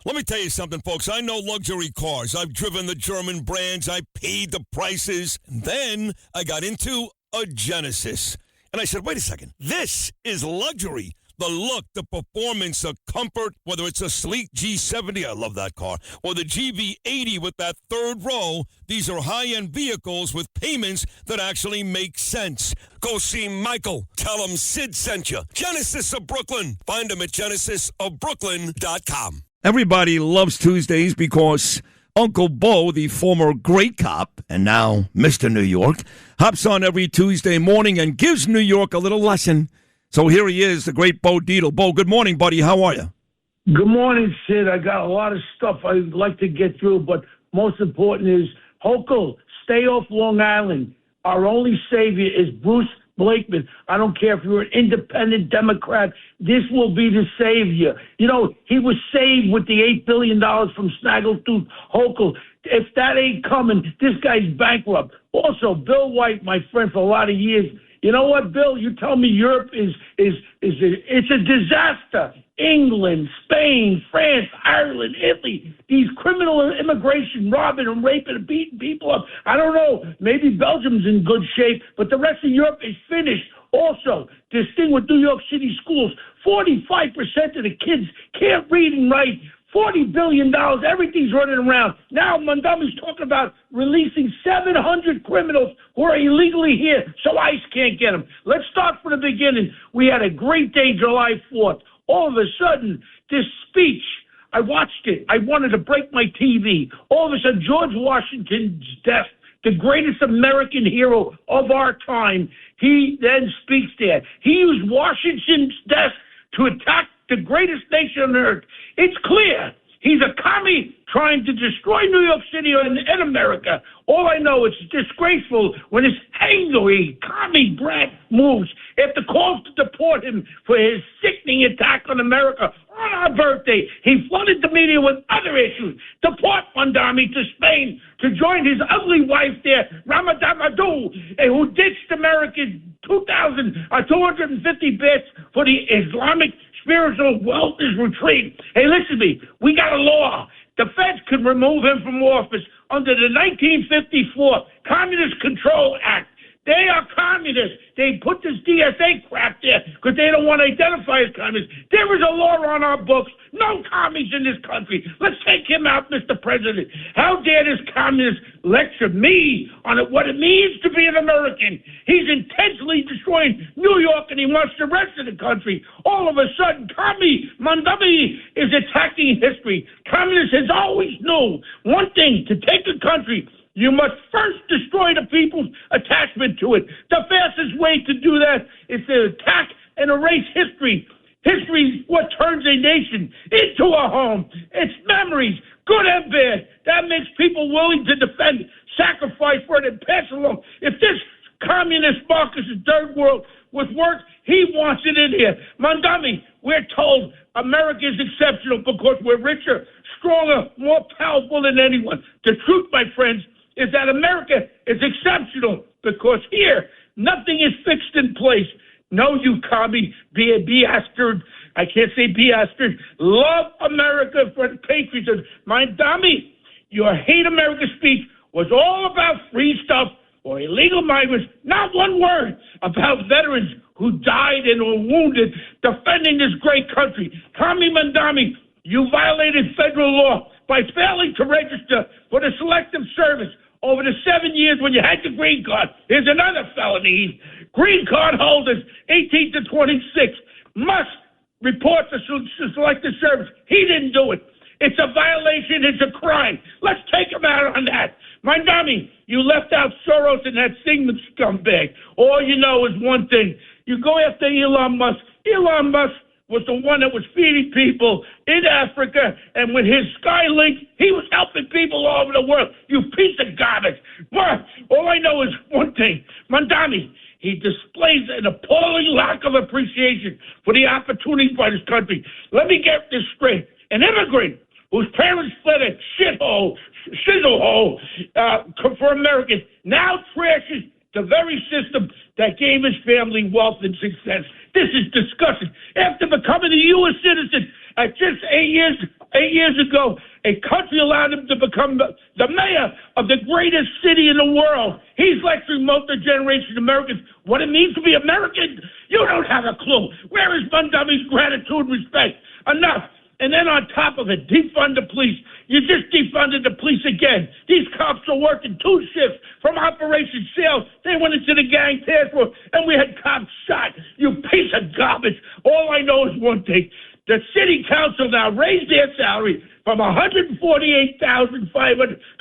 Let me tell you something, folks. I know luxury cars. I've driven the German brands. I paid the prices. And then I got into a Genesis. And I said, wait a second. This is luxury. The look, the performance, the comfort, whether it's a sleek G70, I love that car, or the GV80 with that third row, these are high-end vehicles with payments that actually make sense. Go see Michael. Tell him Sid sent you. Genesis of Brooklyn. Find him at genesisofbrooklyn.com. Everybody loves Tuesdays because Uncle Bo, the former great cop, and now Mr. New York, hops on every Tuesday morning and gives New York a little lesson. So here he is, the great Bo Dietl. Bo, good morning, buddy. How are you? Good morning, Sid. I got a lot of stuff I'd like to get through, but most important is, Hochul, stay off Long Island. Our only savior is Bruce Blakeman. I don't care if you're an independent Democrat. This will be the savior. You know, he was saved with the $8 billion from Snaggletooth Hochul. If that ain't coming, this guy's bankrupt. Also, Bill White, my friend for a lot of years. You know what, Bill? You tell me Europe it's a disaster. England, Spain, France, Ireland, Italy, these criminal immigration robbing and raping and beating people up. I don't know. Maybe Belgium's in good shape, but the rest of Europe is finished. Also, this thing with New York City schools, 45% of the kids can't read and write. $40 billion, everything's running around. Now Montgomery's talking about releasing 700 criminals who are illegally here so ICE can't get them. Let's start from the beginning. We had a great day July 4th. All of a sudden, this speech, I watched it. I wanted to break my TV. All of a sudden, George Washington's death, the greatest American hero of our time, he then speaks there. He used Washington's death to attack the greatest nation on earth. It's clear he's a commie trying to destroy New York City and America. All I know, it's disgraceful when this angry commie brat moves after calls to deport him for his sickening attack on America on our birthday. He flooded the media with other issues. Deport Mondami to Spain to join his ugly wife there, Ramadan, who ditched America's 250 bits for the Islamic spiritual wellness retreat. Hey, listen to me. We got a law. The feds could remove him from office under the 1954 Communist Control Act. They are communists. They put this DSA crap there because they don't want to identify as communists. There is a law on our books. No commies in this country. Let's take him out, Mr. President. How dare this communist lecture me on what it means to be an American? He's intentionally destroying New York, and he wants the rest of the country. All of a sudden, commie Mondami is attacking history. Communists has always known one thing: to take a country, you must first destroy the people's attachment to it. The fastest way to do that is to attack and erase history. History is what turns a nation into a home. It's memories, good and bad. That makes people willing to defend, sacrifice for it, and pass along. If this communist Marcus third world was work, he wants it in here. Montgomery, we're told America is exceptional because we're richer, stronger, more powerful than anyone. The truth, my friends, is that America is exceptional because here, nothing is fixed in place. No, you commie, bastard. I can't say bastard. Love America for the patriotism. My dummy, your hate America speech was all about free stuff or illegal migrants. Not one word about veterans who died and were wounded defending this great country. Commie Mondami, you violated federal law by failing to register for the Selective Service over the 7 years when you had your green card. Here's another felony. Green card holders, 18 to 26, must report to Selective Service. He didn't do it. It's a violation. It's a crime. Let's take him out on that. Mondami, you left out Soros and that Sigmund scumbag. All you know is one thing. You go after Elon Musk. Elon Musk was the one that was feeding people in Africa, and with his Skylink, he was helping people all over the world. You piece of garbage. Well, all I know is one thing. Mondami, he displays an appalling lack of appreciation for the opportunities by this country. Let me get this straight. An immigrant whose parents fled a shithole for Americans now trashes the very system that gave his family wealth and success. This is disgusting. After becoming a U.S. citizen Just 8 years ago, a country allowed him to become the mayor of the greatest city in the world. He's lecturing multi-generation Americans what it means to be American. You don't have a clue. Where is Mondami's gratitude and respect? Enough. And then on top of it, defund the police. You just defunded the police again. These cops are working 2 shifts from Operation Sales. They went into the gang task force, and we had cops shot. You piece of garbage. All I know is one thing. The city council now raised their salary from $148,500 to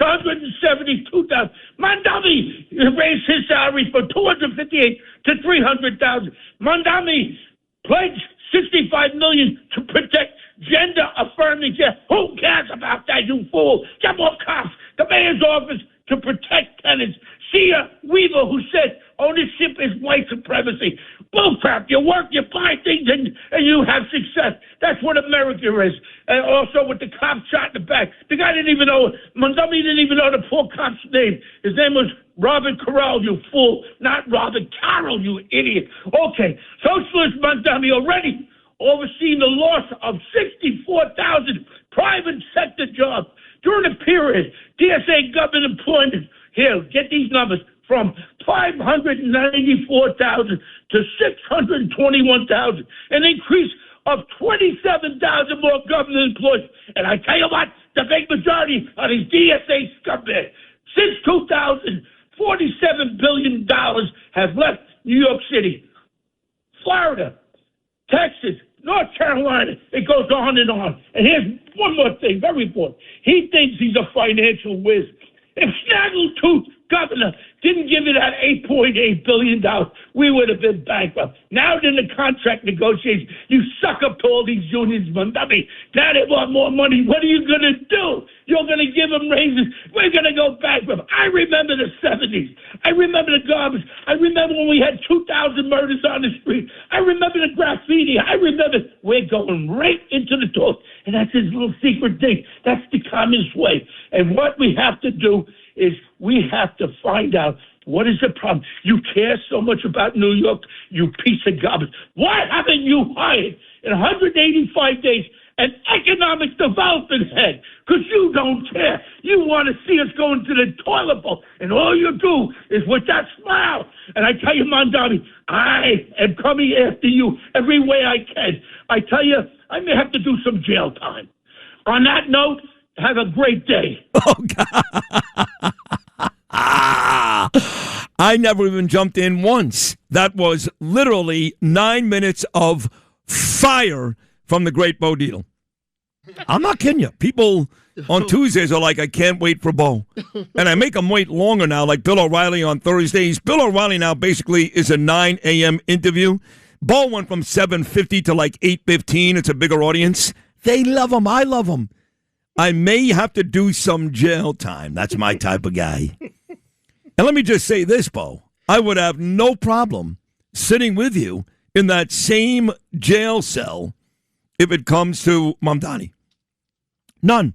$172,000. Mondami raised his salary from $258,000 to $300,000. Mondami pledged $65 million to protect gender-affirming care. Who cares about that, you fool? Get more cops. The mayor's office to protect tenants. Sia Weaver, who said ownership is white supremacy. Bullcrap. You work, you buy things, and you have success. That's what America is. And also with the cop shot in the back. The guy didn't even know, Mondami didn't even know the poor cop's name. His name was Robert Corral, you fool. Not Robert Carroll, you idiot. Okay, Socialist Mondami already overseeing the loss of 64,000 private sector jobs during the period. DSA government employment, here, get these numbers, from 594,000 to 621,000, an increase of 27,000 more government employees. And I tell you what, the big majority of these DSA scumbags, since 2000, $47 billion has left New York City, Florida, Texas, North Carolina. It goes on and on. And here's one more thing, very important. He thinks he's a financial whiz. If Snaggletooth governor didn't give you that $8.8 billion, we would have been bankrupt. Now in the contract negotiations, you suck up to all these unions, Mondami. Now they want more money. What are you going to do? You're going to give them raises. We're going to go bankrupt. I remember the 70s. I remember the garbage. I remember when we had 2,000 murders on the street. I remember the graffiti. I remember we're going right into the talk. And that's his little secret thing. That's the communist way. And what we have to do is we have to find out what is the problem. You care so much about New York, you piece of garbage. Why haven't you hired in 185 days an economic development head? Because you don't care. You want to see us go into the toilet bowl, and all you do is with that smile. And I tell you, Mondami, I am coming after you every way I can. I tell you, I may have to do some jail time. On that note, have a great day. Oh, God. I never even jumped in once. That was literally 9 minutes of fire from the great Bo Dietl. I'm not kidding you. People on Tuesdays are like, I can't wait for Bo. And I make them wait longer now, like Bill O'Reilly on Thursdays. Bill O'Reilly now basically is a 9 a.m. interview. Bo went from 7:50 to like 8:15. It's a bigger audience. They love him. I love him. I may have to do some jail time. That's my type of guy. And let me just say this, Bo. I would have no problem sitting with you in that same jail cell if it comes to Mamdani. None.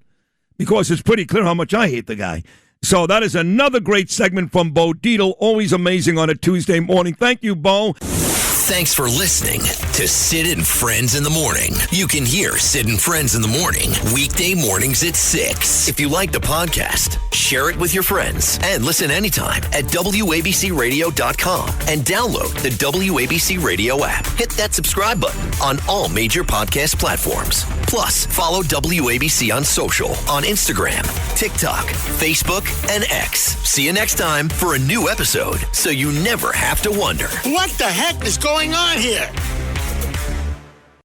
Because it's pretty clear how much I hate the guy. So that is another great segment from Bo Dietl. Always amazing on a Tuesday morning. Thank you, Bo. Thanks for listening to Sid and Friends in the Morning. You can hear Sid and Friends in the Morning weekday mornings at 6. If you like the podcast, share it with your friends and listen anytime at WABCRadio.com and download the WABC Radio app. Hit that subscribe button on all major podcast platforms. Plus, follow WABC on social on Instagram, TikTok, Facebook, and X. See you next time for a new episode so you never have to wonder. What the heck is going on here?